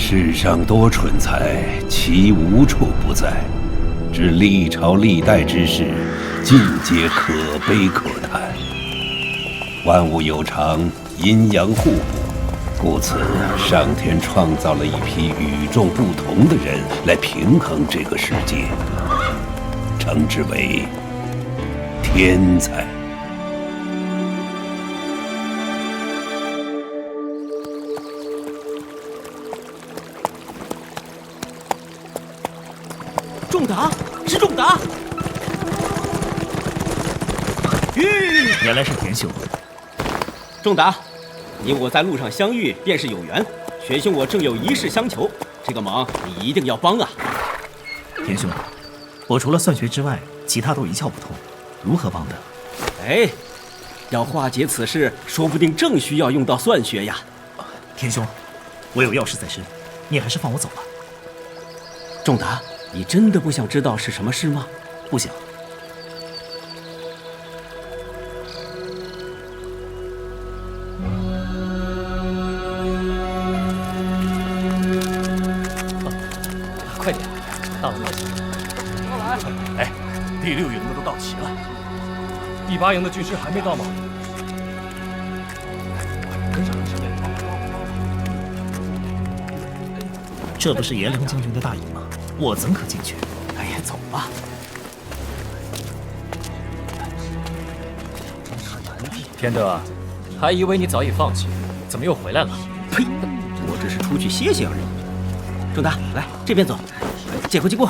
世上多蠢材，其无处不在。知历朝历代之事，尽皆可悲可叹。万物有常，阴阳互补，故此上天创造了一批与众不同的人来平衡这个世界，称之为天才。仲达，是仲达！原来是田兄。仲达，你我在路上相遇便是有缘，玄兄我正有一事相求，这个忙你一定要帮啊！田兄，我除了算学之外，其他都一窍不通，如何帮的？哎，要化解此事，说不定正需要用到算学呀。田兄，我有要事在身，你还是放我走吧。仲达，你真的不想知道是什么事吗？不想。快点，到了。哎，第6营的都到齐了，第8营的军师还没到吗？这不是颜良将军的大营吗？我怎可进去？哎呀，走吧。天德，还以为你早已放弃，怎么又回来了？呸！我只是出去歇歇而已。仲达，来这边走，借过借过。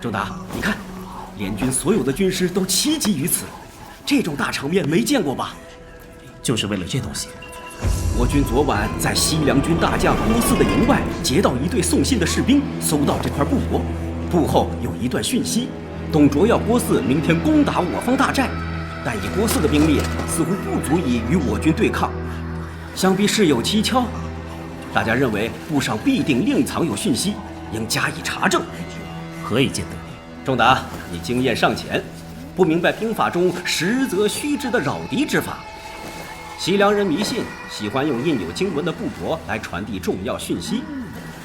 仲达，你看，联军所有的军师都齐集于此，这种大场面没见过吧？就是为了这东西。我军昨晚在西凉军大将郭汜的营外截到一队送信的士兵，搜到这块布帛，布后有一段讯息，董卓要郭汜明天攻打我方大寨，但以郭汜的兵力似乎不足以与我军对抗，想必事有蹊跷。大家认为布上必定另藏有讯息，应加以查证。何以见得？仲达，你经验尚浅，不明白兵法中实则虚之的扰敌之法。西凉人迷信，喜欢用印有经文的布帛来传递重要讯息，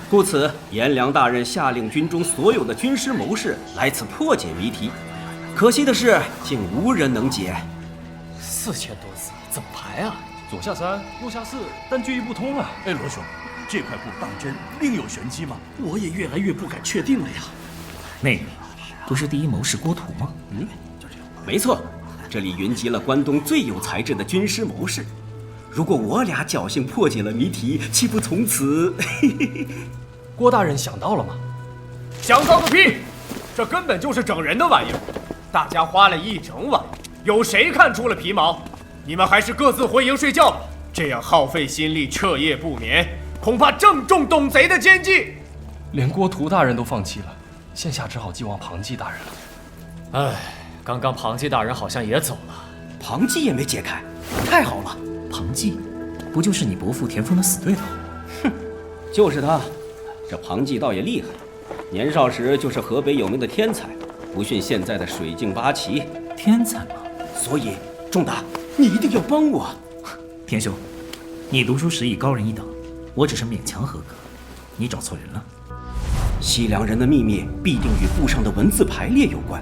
故此颜良大人下令军中所有的军师谋士来此破解谜题。可惜的是，竟无人能解。4000多字，怎么排啊？左下3，右下4，但句意不通啊！哎，罗兄，这块布当真另有玄机吗？我也越来越不敢确定了呀。那个不是第一谋士郭图吗？没错。这里云集了关东最有才智的军师谋士，如果我俩侥幸破解了谜题，岂不从此……郭大人想到了吗？想到个屁！这根本就是整人的玩意儿，大家花了一整晚，有谁看出了皮毛？你们还是各自回营睡觉吧，这样耗费心力，彻夜不眠，恐怕正中董贼的奸计。连郭图大人都放弃了，现下只好寄望庞纪大人了。哎。刚刚庞纪大人好像也走了，庞纪也没解开，太好了！庞纪，不就是你伯父田丰的死对头？哼，就是他。这庞纪倒也厉害，年少时就是河北有名的天才，不逊现在的水镜八奇。天才吗？所以，仲达，你一定要帮我。田兄，你读书时已高人一等，我只是勉强合格，你找错人了。西凉人的秘密必定与布上的文字排列有关。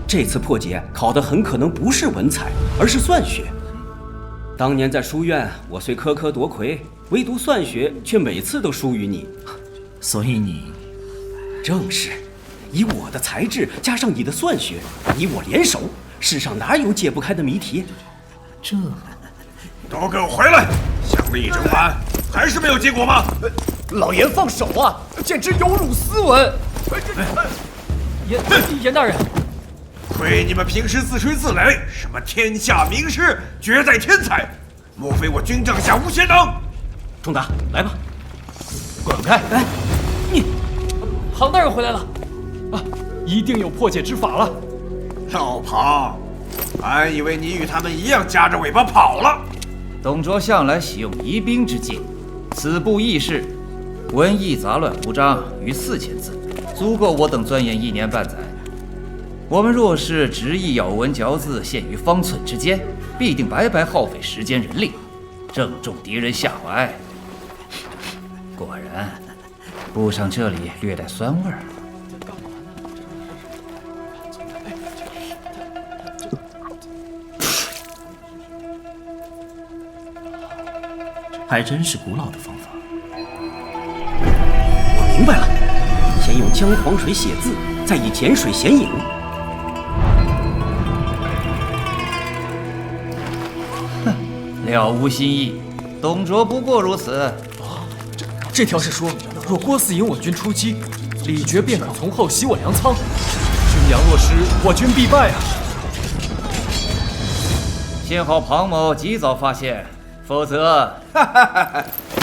这次破解考的很可能不是文采，而是算学。当年在书院，我虽科科夺魁，唯独算学却每次都输于你。所以你……正是，以我的才智加上你的算学，你我联手，世上哪有解不开的谜题？这……都给我回来！想了一整晚，还是没有结果吗？老严放手啊！简直有辱斯文！严大人。亏你们平时自吹自擂，什么天下名师，绝代天才，莫非我军帐下无贤能？仲达，来吧，滚开！来，你，庞大人回来了，啊，一定有破解之法了。老庞，俺以为你与他们一样夹着尾巴跑了。董卓向来喜用疑兵之计，此部议事，文艺杂乱无章，逾4000字，足够我等钻研1年半载。我们若是执意咬文嚼字，陷于方寸之间，必定白白耗费时间人力，正中敌人下怀。果然，布上这里略带酸味儿。还真是古老的方法。我明白了，先用姜黄水写字，再以碱水显影。了无新意，董卓不过如此。这条是说，若郭汜引我军出击，李傕便可从后袭我粮仓。军粮若失，我军必败啊！幸好庞某及早发现，否则，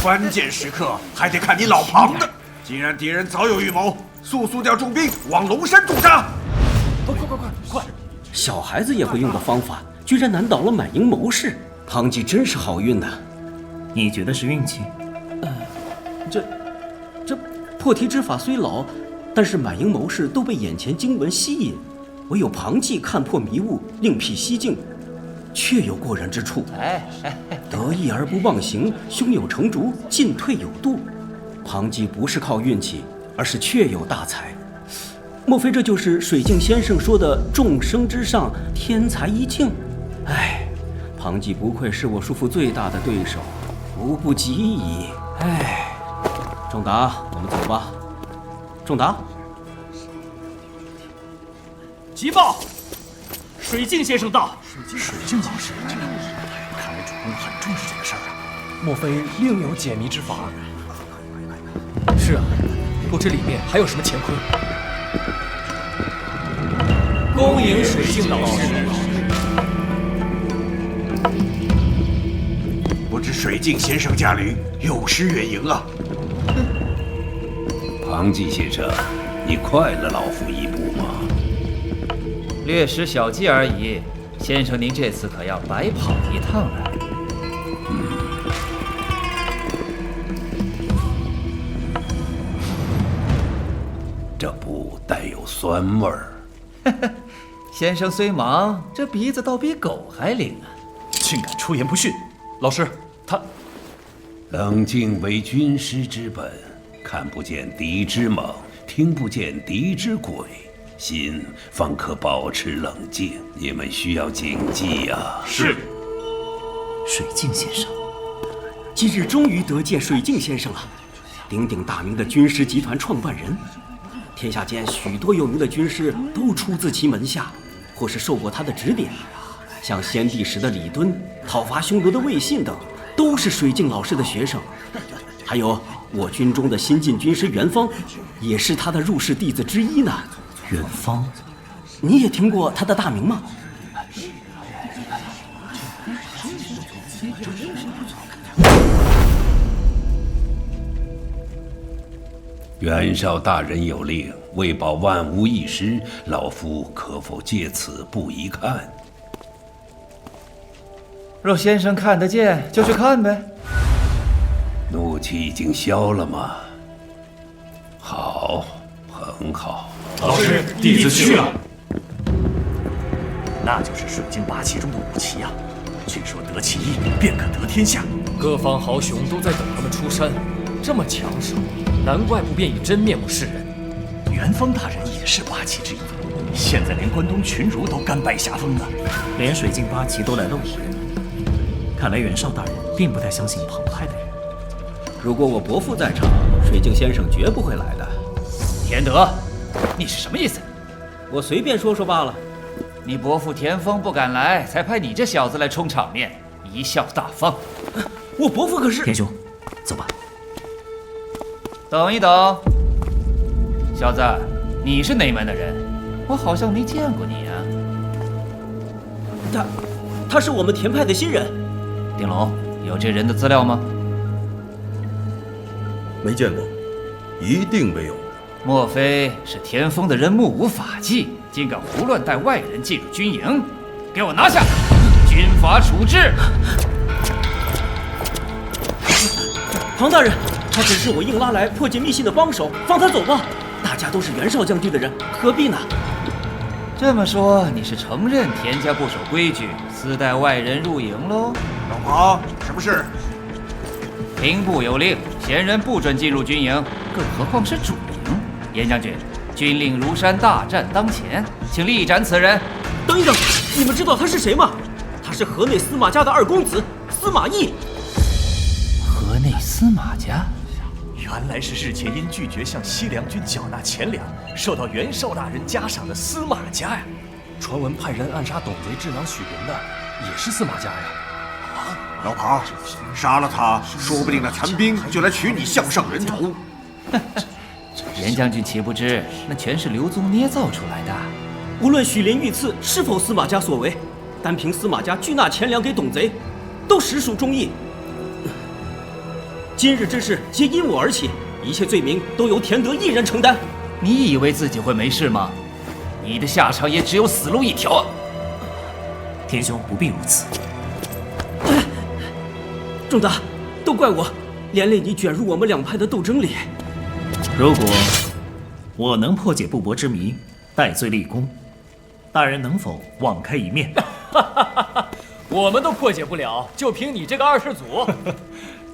关键时刻还得看你老庞的。既然敌人早有预谋，速调重兵往龙山驻扎。快！小孩子也会用的方法，居然难倒了满营谋士。庞纪真是好运呐！你觉得是运气？这破题之法虽老，但是满营谋士都被眼前经文吸引，唯有庞纪看破迷雾，另辟蹊径，确有过人之处。得意而不忘形，胸有成竹，进退有度。庞纪不是靠运气，而是确有大才。莫非这就是水镜先生说的众生之上，天才一境？哎，庞纪不愧是我叔父最大的对手，无不及矣。哎，仲达，我们走吧。仲达，急报！水镜先生到。水镜老师，看来主公很重视这个事儿啊。莫非另有解谜之法？是啊，不知里面还有什么乾坤。恭迎水镜老师。不知水镜先生驾临，有失远迎啊。庞纪先生，你快了老夫一步吗？略施小计而已。先生，您这次可要白跑一趟了。这不带有酸味儿。先生虽忙，这鼻子倒比狗还灵啊！竟敢出言不逊，老师，他冷静为军师之本，看不见敌之猛，听不见敌之诡，心方可保持冷静。你们需要谨记呀！是。水镜先生，今日终于得见水镜先生了，鼎鼎大名的军师集团创办人。天下间许多有名的军师都出自其门下，或是受过他的指点。像先帝时的李敦、讨伐匈奴的魏信等，都是水镜老师的学生。还有我军中的新晋军师袁方，也是他的入室弟子之一呢。袁方，你也听过他的大名吗？袁绍大人有令，为保万无一失，老夫可否借此不一看？若先生看得见，就去看呗。怒气已经消了吗？好，很好。老师，弟子去了。那就是水镜八旗中的武器啊！据说得其一，便可得天下。各方豪雄都在等他们出山，这么强手，难怪不便以真面目示人。袁方大人也是八旗之一，现在连关东群儒都甘拜下风了，连水镜八旗都来露脸。看来袁绍大人并不太相信彭派的人。如果我伯父在场，水镜先生绝不会来的。田德，你是什么意思？我随便说说罢了。你伯父田丰不敢来，才派你这小子来充场面，贻笑大方。我伯父可是……田兄，走吧。等一等，小子，你是哪门的人？我好像没见过你啊。他是我们田派的新人。丁龙，有这人的资料吗？没见过，一定没有。莫非是田丰的人目无法纪，竟敢胡乱带外人进入军营？给我拿下，军法处置。庞大人，他只是我硬拉来破解密信的帮手，放他走吧。大家都是袁绍将军的人，何必呢？这么说，你是承认田家不守规矩，私带外人入营喽？老庞，什么事？兵部有令，闲人不准进入军营，更何况是主营。严将军，军令如山，大战当前，请力斩此人。等一等，你们知道他是谁吗？他是河内司马家的二公子司马懿。河内司马家？原来是日前因拒绝向西凉军缴纳钱粮，受到袁绍大人嘉赏的司马家呀。传闻派人暗杀董贼智囊许林的，也是司马家呀。老庞，杀了他，说不定那残兵就来取你项上人头。严将军岂不知，那全是刘宗捏造出来的。无论许林遇刺是否司马家所为，单凭司马家拒纳钱粮给董贼，都实属忠义。今日之事皆因我而起，一切罪名都由田德一人承担。你以为自己会没事吗？你的下场也只有死路一条啊！田兄不必如此。仲达，都怪我，连累你卷入我们两派的斗争里。如果我能破解不伯之谜，戴罪立功，大人能否网开一面？我们都破解不了，就凭你这个二世祖，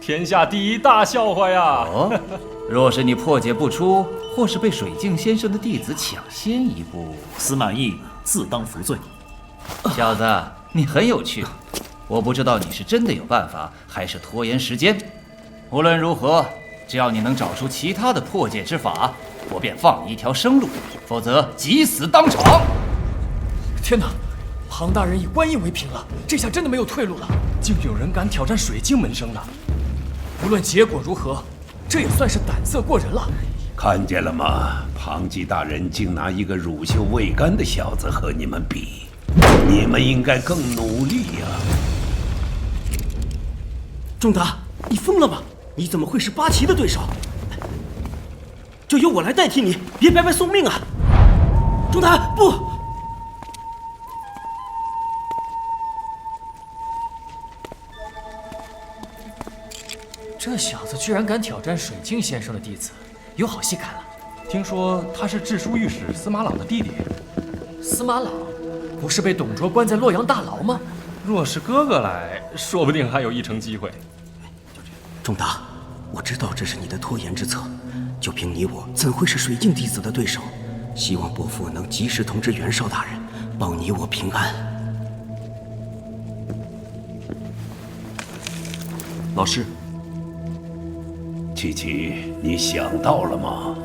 天下第一大笑话呀！哦，若是你破解不出，或是被水镜先生的弟子抢先一步，司马懿自当服罪。小子，你很有趣。我不知道你是真的有办法，还是拖延时间。无论如何，只要你能找出其他的破解之法，我便放你一条生路，否则即死当场。天哪！庞大人以官印为凭了，这下真的没有退路了。竟有人敢挑战水晶门生了。无论结果如何，这也算是胆色过人了。看见了吗？庞纪大人竟拿一个乳臭未干的小子和你们比，你们应该更努力呀！仲达，你疯了吗？你怎么会是八旗的对手？就由我来代替你，别白白送命啊！仲达，不！这小子居然敢挑战水镜先生的弟子，有好戏看了。听说他是治书御史司马朗的弟弟。司马朗不是被董卓关在洛阳大牢吗？若是哥哥来，说不定还有一成机会。仲达，我知道这是你的拖延之策，就凭你我，怎会是水镜弟子的对手？希望伯父能及时通知袁绍大人，保你我平安。老师，琪琪，你想到了吗？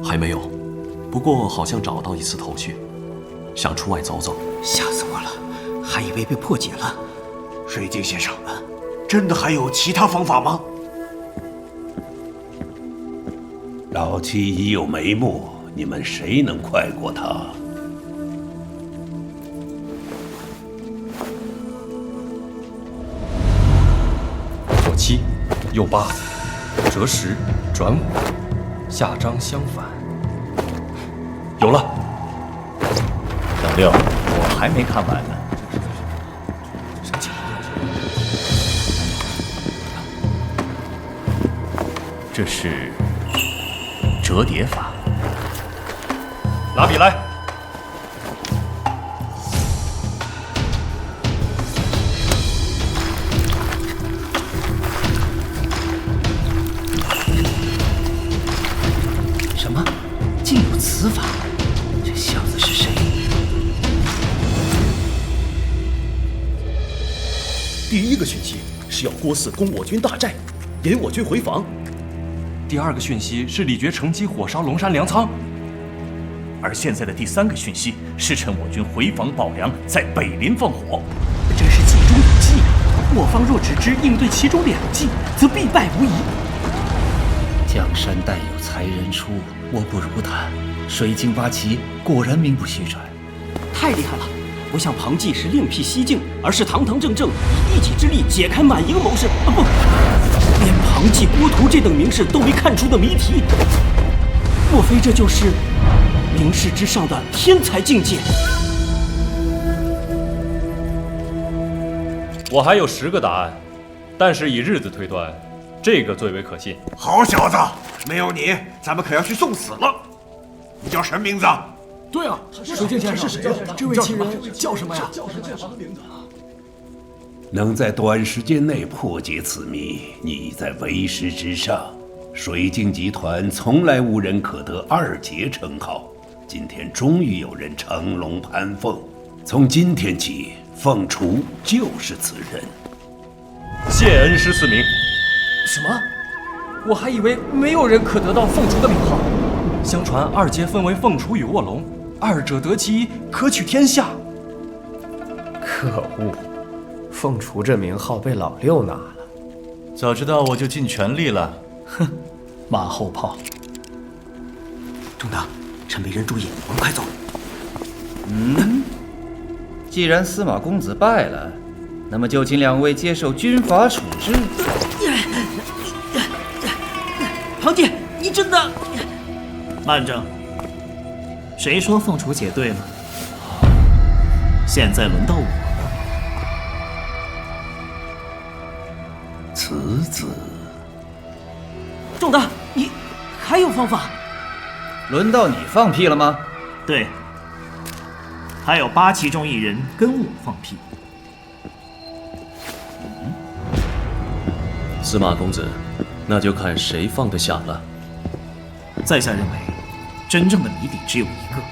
还没有，不过好像找到一丝头绪，想出外走走。吓死我了，还以为被破解了。水镜先生，真的还有其他方法吗？老七已有眉目，你们谁能快过他？左七，右八，折十，转五，下章相反。有了。小六，我还没看完呢。这是折叠法。拿笔来。什么？竟有此法？这小子是谁？第一个讯息是要郭汜攻我军大寨，引我军回防。第二个讯息是李傕乘机火烧龙山粮仓，而现在的第三个讯息是趁我军回防保粮，在北林放火。真是计中有计，我方若只知应对其中两计，则必败无疑。江山代有才人出，我不如他。水镜八旗果然名不虚传，太厉害了！不像庞纪是另辟蹊径，而是堂堂正正以一己之力解开满营谋士。啊不，连庞纪、郭图这等名士都没看出的谜题，莫非这就是名士之上的天才境界？我还有10个答案，但是以日子推断，这个最为可信。好小子，没有你，咱们可要去送死了。你叫什么名字？对啊，水镜先生是谁？这位奇人叫什么呀？能在短时间内破解此谜，你在为师之上。水晶集团从来无人可得二杰称号，今天终于有人乘龙攀凤。从今天起，凤雏就是此人。谢恩师4名。什么？我还以为没有人可得到凤雏的名号。相传二阶分为凤雏与卧龙，二者得其一，可取天下。可恶，凤雏这名号被老六拿了。早知道我就尽全力了。哼，马后炮。中堂，趁没人注意，我们快走。既然司马公子败了，那么就请两位接受军法处置。庞姐，你真的……慢着，谁说凤雏姐对了？现在轮到我了。此子，仲大，你还有方法？轮到你放屁了吗？对，还有8其中1人跟我放屁。司马公子，那就看谁放得下了。在下认为，真正的谜底只有一个。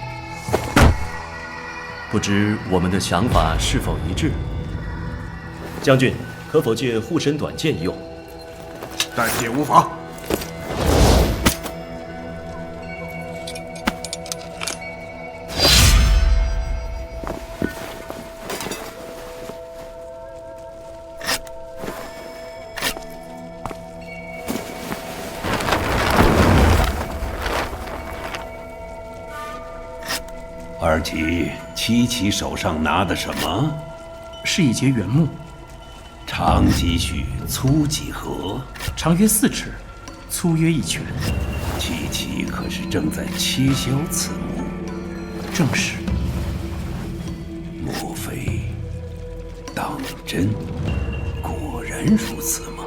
不知我们的想法是否一致？将军，可否借护身短剑一用？但借无妨。二奇，七奇手上拿的什么？是一节原木，长几许，粗几何？长约4尺，粗约1拳。七奇可是正在切削此木？正是。莫非当真？果然如此吗？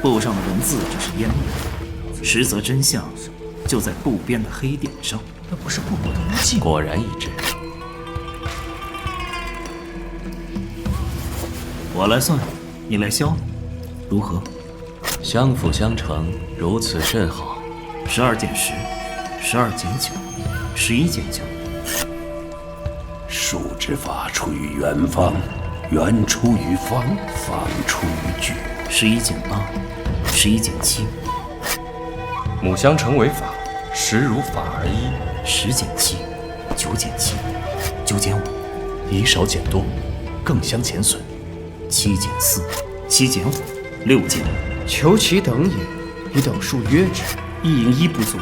布上的文字只是烟雾，实则真相就在布边的黑点上。那不是布帛的无忌？果然一致。我来算，你来消，如何？相辅相成，如此甚好。12减10，12减9，11减9。术之法出于圆方，圆出于方，方出于矩。11减8，11减7。母相成为法，实如法而已。10减7，9减7，9减5。以少减多，更相减损。7减4，7减5，6减5。求其等也，以等数约之。1赢1不足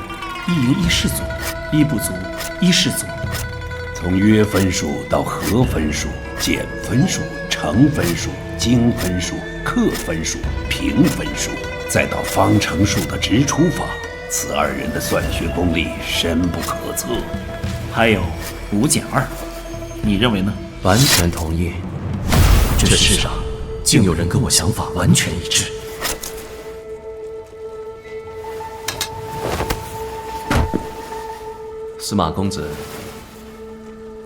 ，1赢1是足，1不足1是足。从约分数到和分数、减分数、乘分数、经分数、克分数、平分数，再到方程数的直除法，此2人的算学功力深不可测。还有5减2，你认为呢？完全同意。这世上竟有人跟我想法完全一致。司马公子，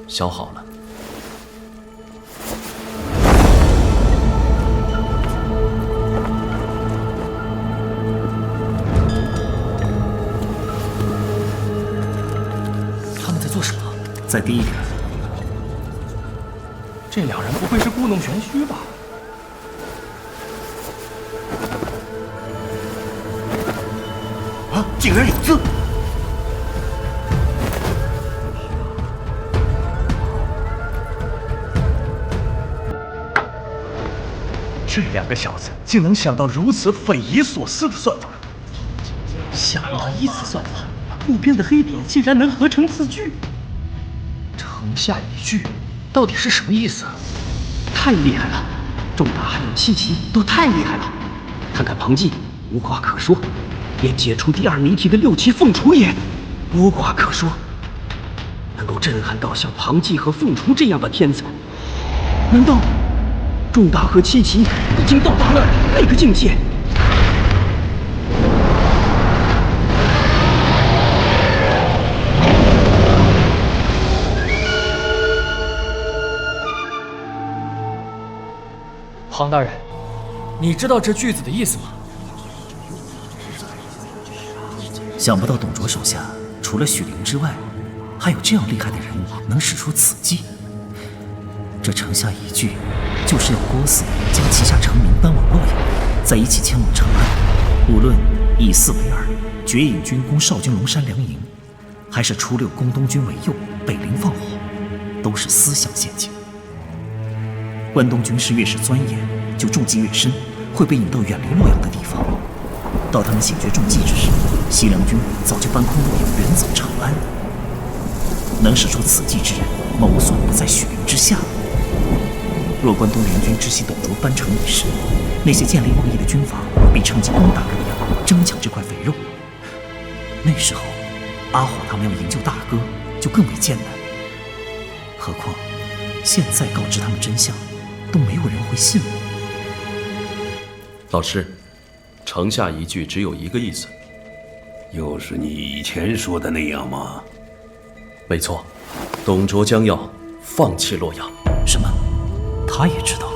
消好了。他们在做什么？再低一点。这2人不会是故弄玄虚吧？啊！竟然有字！这2个小子竟能想到如此匪夷所思的算法。想不到依此算法，木边的黑点竟然能合成字句。城下一句，到底是什么意思？太厉害了！仲达还有七奇都太厉害了。看看庞纪，无话可说，连解出第2谜题的6奇凤雏也无话可说。能够震撼到像庞纪和凤雏这样的天才，难道仲达和七奇已经到达了那个境界？庞大人，你知道这句子的意思吗？想不到董卓手下除了许灵之外，还有这样厉害的人物能使出此计。这城下一句，就是要郭汜将旗下臣民搬往洛阳，再一起迁往长安。无论以4为2，决引军攻少军龙山梁营，还是初6攻东军为右，北陵放火，都是思想陷阱。关东军师越是钻研，就中计越深，会被引到远离洛阳的地方。到他们醒觉中计之时，西凉军早就搬空洛阳，远走长安。能使出此计之人，谋算不在许陵之下。若关东联军知悉董卓班城已逝，那些见利忘义的军阀必趁机攻打洛阳，争抢这块肥肉。那时候，阿晃他们要营救大哥，就更为艰难。何况，现在告知他们真相，都没有人会信我。老师，城下一句只有一个意思。又是你以前说的那样吗？没错，董卓将要放弃洛阳。什么？他也知道？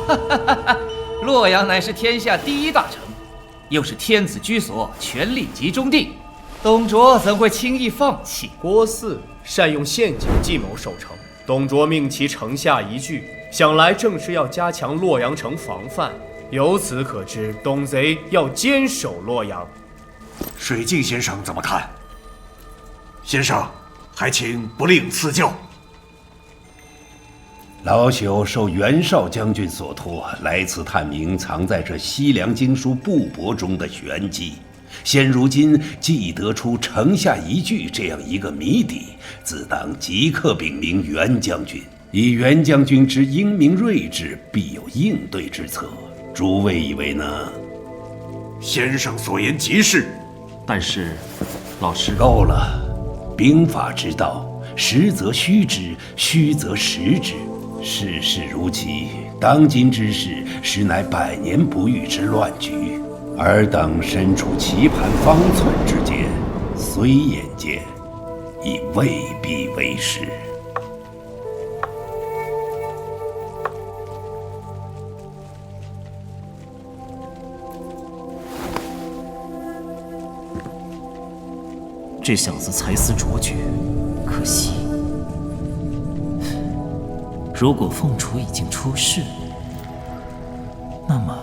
洛阳乃是天下第一大城，又是天子居所，权力集中地，董卓怎会轻易放弃？郭汜善用陷阱计谋守城，董卓命其城下一句，想来正是要加强洛阳城防范。由此可知，董贼要坚守洛阳。水镜先生怎么看？先生，还请不吝赐教。老朽受袁绍将军所托，来此探明藏在这西凉经书布帛中的玄机。现如今既得出城下一句这样一个谜底，自当即刻禀明袁将军。以袁将军之英明睿智，必有应对之策。诸位以为呢？先生所言极是，但是，老师够了。兵法之道，实则虚之，虚则实之。世事如棋，当今之事实乃百年不遇之乱局。尔等身处棋盘方寸之间，虽眼见，亦未必为实。这小子才思卓绝，可惜。如果凤雏已经出世，那么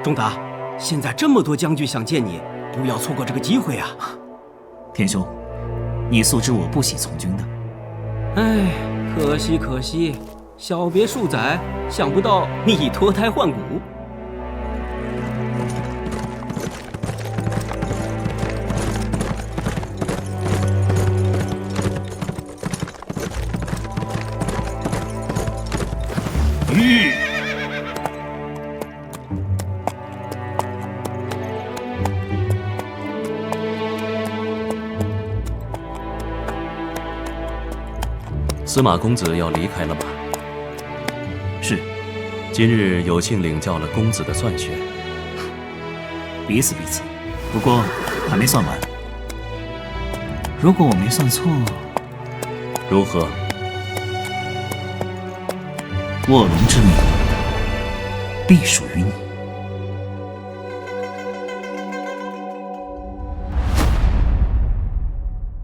仲达，现在这么多将军想见你，不要错过这个机会啊！天兄，你素知我不喜从军的。哎，可惜可惜，小别数载，想不到你已脱胎换骨。司马公子要离开了吗？是。今日有幸领教了公子的算学。彼此彼此，不过还没算完。如果我没算错，如何？卧龙之名必属于你。